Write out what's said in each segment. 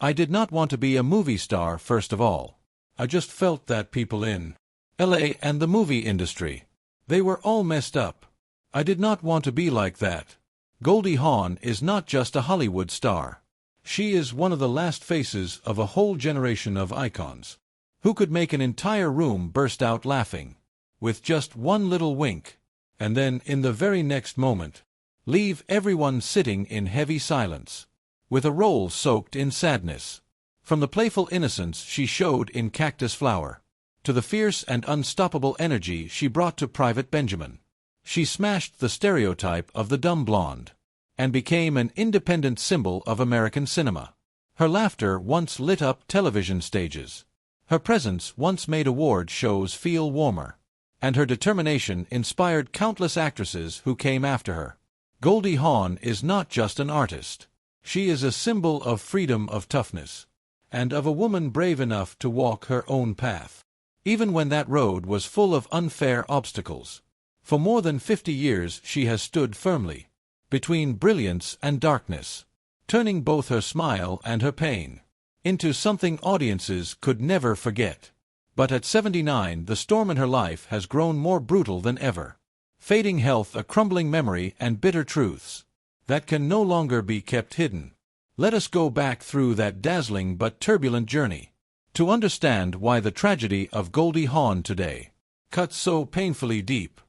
I did not want to be a movie star first of all. I just felt that people in LA and the movie industry, they were all messed up. I did not want to be like that. Goldie Hawn is not just a Hollywood star. She is one of the last faces of a whole generation of icons, who could make an entire room burst out laughing, with just one little wink, and then, in the very next moment, leave everyone sitting in heavy silence, with a role soaked in sadness. From the playful innocence she showed in Cactus Flower, to the fierce and unstoppable energy she brought to Private Benjamin, she smashed the stereotype of the dumb blonde, and became an independent symbol of American cinema. Her laughter once lit up television stages. Her presence once made award shows feel warmer, and her determination inspired countless actresses who came after her. Goldie Hawn is not just an artist. She is a symbol of freedom, of toughness, and of a woman brave enough to walk her own path, even when that road was full of unfair obstacles. For more than 50 years she has stood firmly between brilliance and darkness, turning both her smile and her pain into something audiences could never forget. But at 79, the storm in her life has grown more brutal than ever. Fading health, a crumbling memory, and bitter truths that can no longer be kept hidden. Let us go back through that dazzling but turbulent journey to understand why the tragedy of Goldie Hawn today cuts so painfully deep.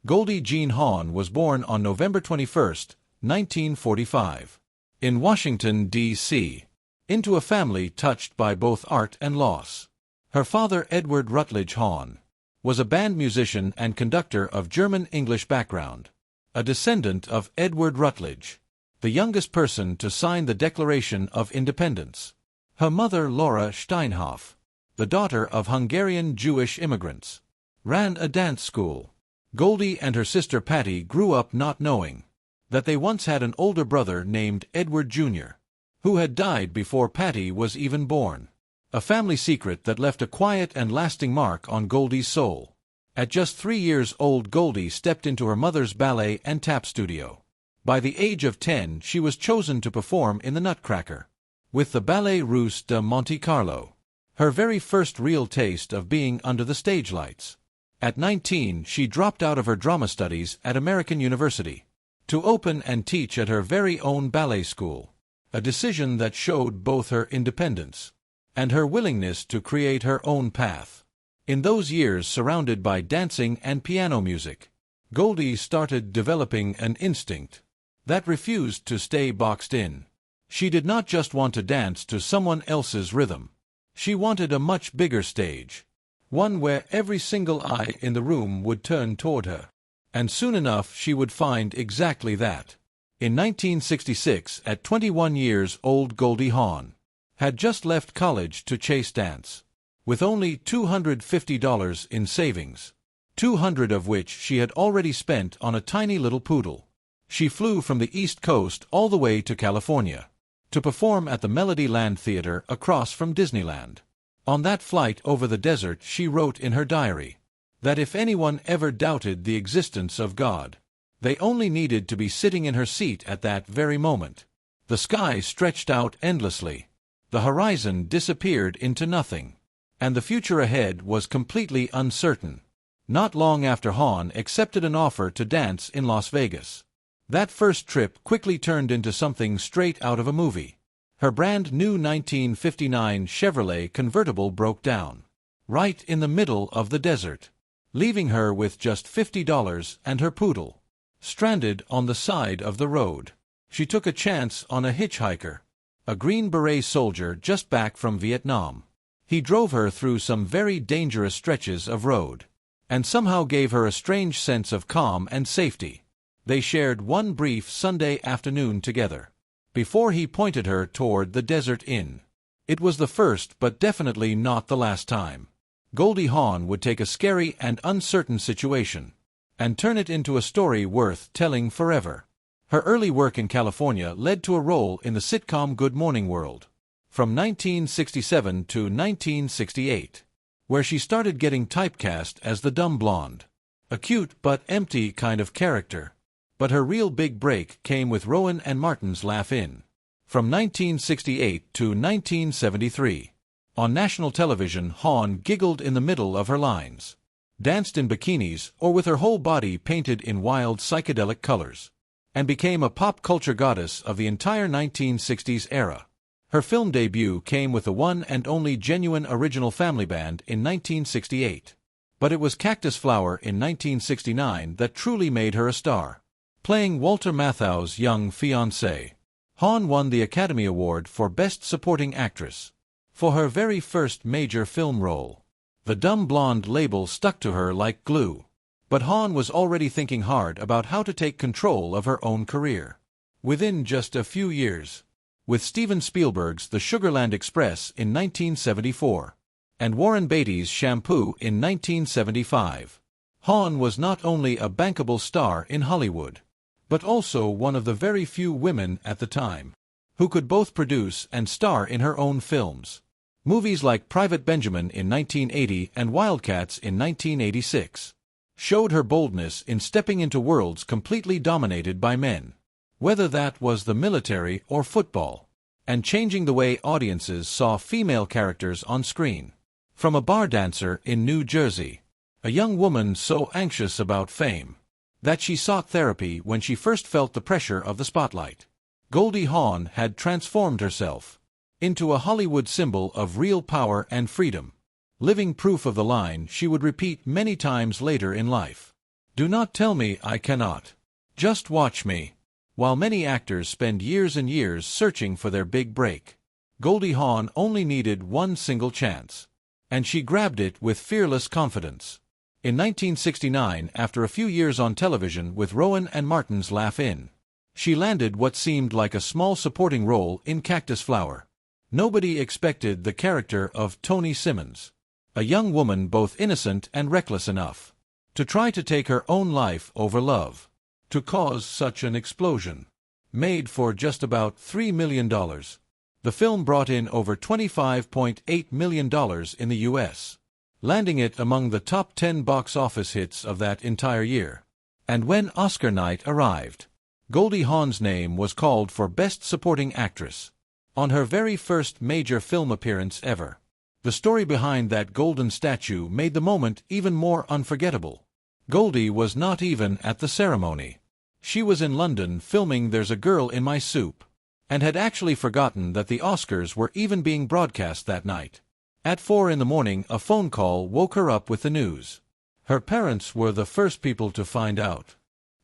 Goldie Jean Hawn was born on November 21, 1945, in Washington, D.C., into a family touched by both art and loss. Her father, Edward Rutledge Hawn, was a band musician and conductor of German-English background, a descendant of Edward Rutledge, the youngest person to sign the Declaration of Independence. Her mother, Laura Steinhoff, the daughter of Hungarian Jewish immigrants, ran a dance school. Goldie and her sister Patty grew up not knowing that they once had an older brother named Edward Jr., who had died before Patty was even born. A family secret that left a quiet and lasting mark on Goldie's soul. At just 3 years old, Goldie stepped into her mother's ballet and tap studio. By the age of 10, she was chosen to perform in the Nutcracker with the Ballet Russe de Monte Carlo, her very first real taste of being under the stage lights. At 19, she dropped out of her drama studies at American University to open and teach at her very own ballet school, a decision that showed both her independence and her willingness to create her own path. In those years surrounded by dancing and piano music, Goldie started developing an instinct that refused to stay boxed in. She did not just want to dance to someone else's rhythm. She wanted a much bigger stage, one where every single eye in the room would turn toward her. And soon enough she would find exactly that. In 1966, at 21 years old, Goldie Hawn had just left college to chase dance, with only $250 in savings, $200 of which she had already spent on a tiny little poodle. She flew from the East Coast all the way to California to perform at the Melodyland Theater across from Disneyland. On that flight over the desert, she wrote in her diary that if anyone ever doubted the existence of God, they only needed to be sitting in her seat at that very moment. The sky stretched out endlessly, the horizon disappeared into nothing, and the future ahead was completely uncertain. Not long after, Hawn accepted an offer to dance in Las Vegas. That first trip quickly turned into something straight out of a movie. Her brand new 1959 Chevrolet convertible broke down right in the middle of the desert, leaving her with just $50 and her poodle stranded on the side of the road. She took a chance on a hitchhiker, a Green Beret soldier just back from Vietnam. He drove her through some very dangerous stretches of road, and somehow gave her a strange sense of calm and safety. They shared one brief Sunday afternoon together, before he pointed her toward the Desert Inn. It was the first but definitely not the last time. Goldie Hawn would take a scary and uncertain situation and turn it into a story worth telling forever. Her early work in California led to a role in the sitcom Good Morning World from 1967 to 1968, where she started getting typecast as the dumb blonde, a cute but empty kind of character. But her real big break came with Rowan and Martin's Laugh-In From 1968 to 1973. On national television, Hawn giggled in the middle of her lines, danced in bikinis or with her whole body painted in wild psychedelic colors, and became a pop culture goddess of the entire 1960s era. Her film debut came with the one and only genuine original family band in 1968. But it was Cactus Flower in 1969 that truly made her a star. Playing Walter Matthau's young fiancée, Hawn won the Academy Award for Best Supporting Actress for her very first major film role. The dumb blonde label stuck to her like glue. But Hawn was already thinking hard about how to take control of her own career. Within just a few years, with Steven Spielberg's The Sugarland Express in 1974 and Warren Beatty's Shampoo in 1975, Hawn was not only a bankable star in Hollywood, but also one of the very few women at the time who could both produce and star in her own films. Movies like Private Benjamin in 1980 and Wildcats in 1986 showed her boldness in stepping into worlds completely dominated by men, whether that was the military or football, and changing the way audiences saw female characters on screen. From a bar dancer in New Jersey, a young woman so anxious about fame that she sought therapy when she first felt the pressure of the spotlight, Goldie Hawn had transformed herself into a Hollywood symbol of real power and freedom, living proof of the line she would repeat many times later in life. "Do not tell me I cannot. Just watch me." While many actors spend years and years searching for their big break, Goldie Hawn only needed one single chance, and she grabbed it with fearless confidence. In 1969, after a few years on television with Rowan and Martin's Laugh In, she landed what seemed like a small supporting role in Cactus Flower. Nobody expected the character of Toni Simmons, a young woman both innocent and reckless enough to try to take her own life over love, to cause such an explosion. Made for just about $3 million, the film brought in over $25.8 million in the U.S., landing it among the top 10 box office hits of that entire year. And when Oscar night arrived, Goldie Hawn's name was called for Best Supporting Actress on her very first major film appearance ever. The story behind that golden statue made the moment even more unforgettable. Goldie was not even at the ceremony. She was in London filming There's a Girl in My Soup, and had actually forgotten that the Oscars were even being broadcast that night. At 4 a.m, a phone call woke her up with the news. Her parents were the first people to find out.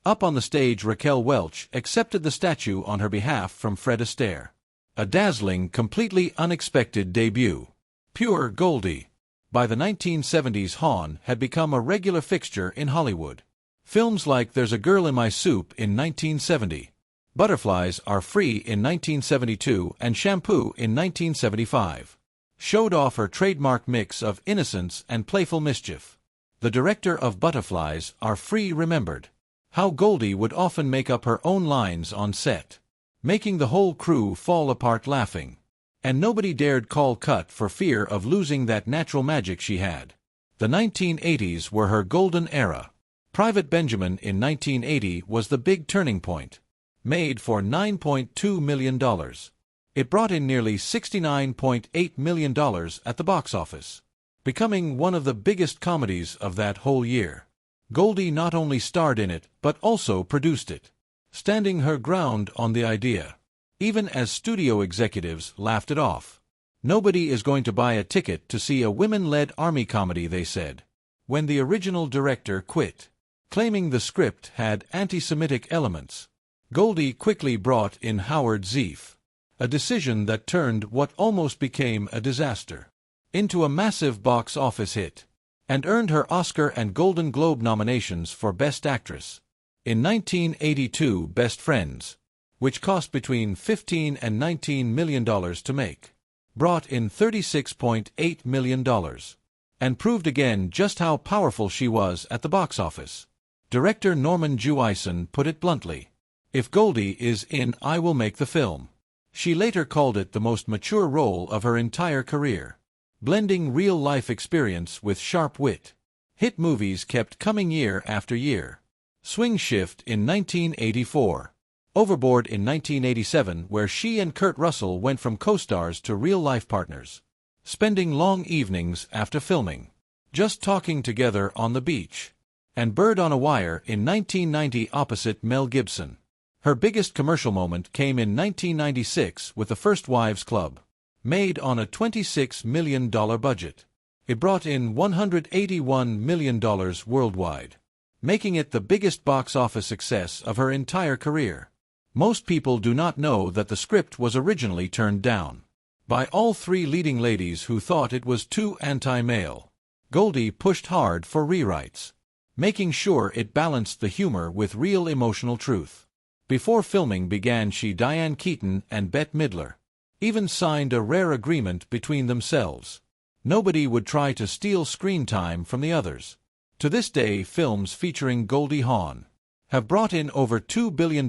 Up on the stage, Raquel Welch accepted the statue on her behalf from Fred Astaire. A dazzling, completely unexpected debut. Pure Goldie. By the 1970s, Hawn had become a regular fixture in Hollywood. Films like There's a Girl in My Soup in 1970, Butterflies Are Free in 1972, and Shampoo in 1975 showed off her trademark mix of innocence and playful mischief. The director of Butterflies Are Free remembered how Goldie would often make up her own lines on set, making the whole crew fall apart laughing, and nobody dared call cut for fear of losing that natural magic she had. The 1980s were her golden era. Private Benjamin in 1980 was the big turning point. Made for $9.2 million. It brought in nearly $69.8 million at the box office, becoming one of the biggest comedies of that whole year. Goldie not only starred in it, but also produced it, standing her ground on the idea, even as studio executives laughed it off. Nobody is going to buy a ticket to see a women-led army comedy, they said, when the original director quit, claiming the script had anti-Semitic elements. Goldie quickly brought in Howard Zieff, a decision that turned what almost became a disaster into a massive box office hit, and earned her Oscar and Golden Globe nominations for Best Actress. In 1982, Best Friends, which cost between $15 and $19 million to make, brought in $36.8 million, and proved again just how powerful she was at the box office. Director Norman Jewison put it bluntly, "If Goldie is in, I will make the film." She later called it the most mature role of her entire career, blending real-life experience with sharp wit. Hit movies kept coming year after year. Swing Shift in 1984. Overboard in 1987, where she and Kurt Russell went from co-stars to real-life partners, spending long evenings after filming, just talking together on the beach. And Bird on a Wire in 1990 opposite Mel Gibson. Her biggest commercial moment came in 1996 with The First Wives Club, made on a $26 million budget. It brought in $181 million worldwide, making it the biggest box office success of her entire career. Most people do not know that the script was originally turned down by all three leading ladies who thought it was too anti-male. Goldie pushed hard for rewrites, making sure it balanced the humor with real emotional truth. Before filming began, Diane Keaton and Bette Midler even signed a rare agreement between themselves. Nobody would try to steal screen time from the others. To this day, films featuring Goldie Hawn have brought in over $2 billion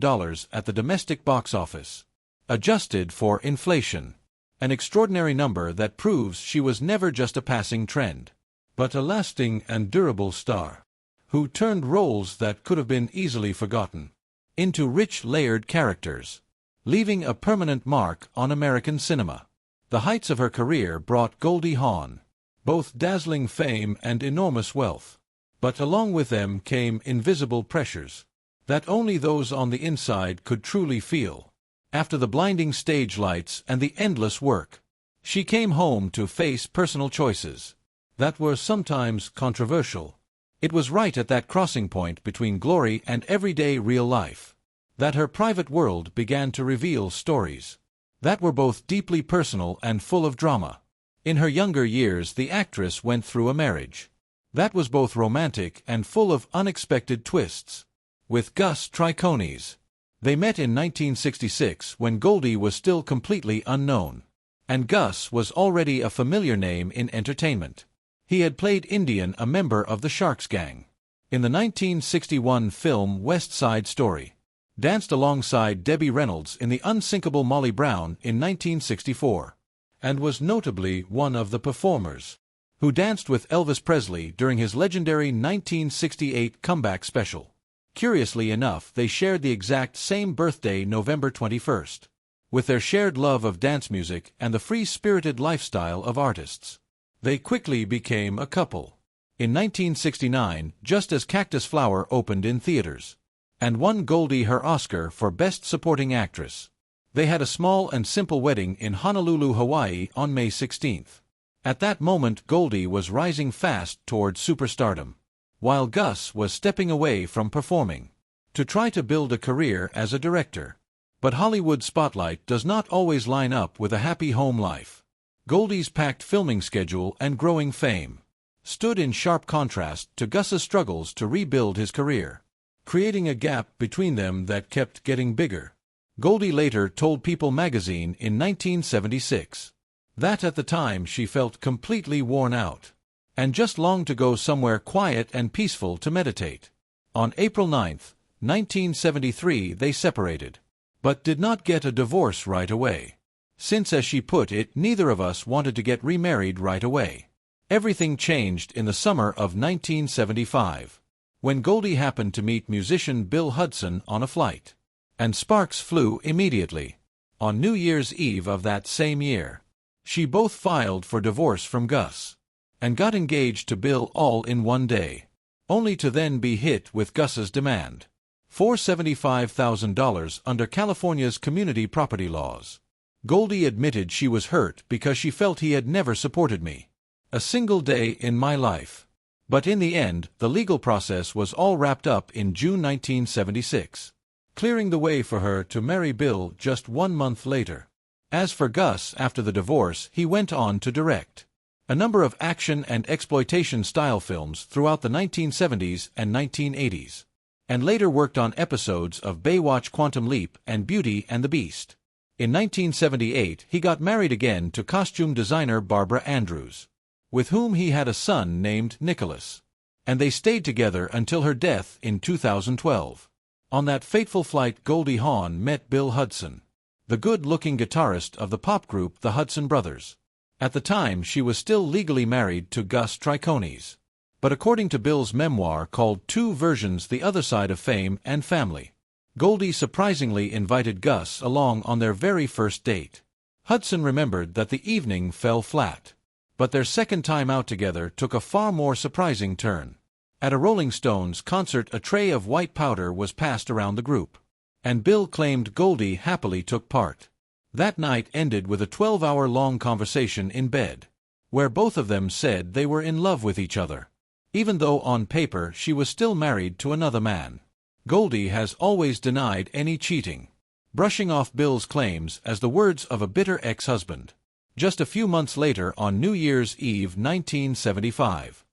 at the domestic box office, adjusted for inflation. An extraordinary number that proves she was never just a passing trend, but a lasting and durable star, who turned roles that could have been easily forgotten into rich, layered characters, leaving a permanent mark on American cinema. The heights of her career brought Goldie Hawn both dazzling fame and enormous wealth, but along with them came invisible pressures that only those on the inside could truly feel. After the blinding stage lights and the endless work, she came home to face personal choices that were sometimes controversial. It was right at that crossing point between glory and everyday real life that her private world began to reveal stories that were both deeply personal and full of drama. In her younger years, the actress went through a marriage that was both romantic and full of unexpected twists with Gus Trikonis. They met in 1966 when Goldie was still completely unknown, and Gus was already a familiar name in entertainment. He had played Indian, a member of the Sharks gang, in the 1961 film West Side Story, danced alongside Debbie Reynolds in The Unsinkable Molly Brown in 1964, and was notably one of the performers who danced with Elvis Presley during his legendary 1968 comeback special. Curiously enough, they shared the exact same birthday, November 21st. With their shared love of dance music and the free-spirited lifestyle of artists, they quickly became a couple. In 1969, just as Cactus Flower opened in theaters and won Goldie her Oscar for Best Supporting Actress, they had a small and simple wedding in Honolulu, Hawaii on May 16th. At that moment, Goldie was rising fast toward superstardom, while Gus was stepping away from performing to try to build a career as a director. But Hollywood's spotlight does not always line up with a happy home life. Goldie's packed filming schedule and growing fame stood in sharp contrast to Gus's struggles to rebuild his career, creating a gap between them that kept getting bigger. Goldie later told People magazine in 1976 that at the time she felt completely worn out and just longed to go somewhere quiet and peaceful to meditate. On April 9, 1973, they separated, but did not get a divorce right away, since, as she put it, neither of us wanted to get remarried right away. Everything changed in the summer of 1975, when Goldie happened to meet musician Bill Hudson on a flight, and sparks flew immediately. On New Year's Eve of that same year, she both filed for divorce from Gus and got engaged to Bill all in one day, only to then be hit with Gus's demand for $75,000 under California's community property laws. Goldie admitted she was hurt because she felt he had never supported me a single day in my life. But in the end, the legal process was all wrapped up in June 1976, clearing the way for her to marry Bill just 1 month later. As for Gus, after the divorce, he went on to direct a number of action and exploitation-style films throughout the 1970s and 1980s, and later worked on episodes of Baywatch, Quantum Leap, and Beauty and the Beast. In 1978, he got married again to costume designer Barbara Andrews, with whom he had a son named Nicholas, and they stayed together until her death in 2012. On that fateful flight, Goldie Hawn met Bill Hudson, the good-looking guitarist of the pop group the Hudson Brothers. At the time, she was still legally married to Gus Trikonis, but according to Bill's memoir called Two Versions: The Other Side of Fame and Family, Goldie surprisingly invited Gus along on their very first date. Hudson remembered that the evening fell flat. But their second time out together took a far more surprising turn. At a Rolling Stones concert, a tray of white powder was passed around the group, and Bill claimed Goldie happily took part. That night ended with a 12-hour-long conversation in bed, where both of them said they were in love with each other, even though on paper she was still married to another man. Goldie has always denied any cheating, brushing off Bill's claims as the words of a bitter ex-husband. Just a few months later, on New Year's Eve 1975,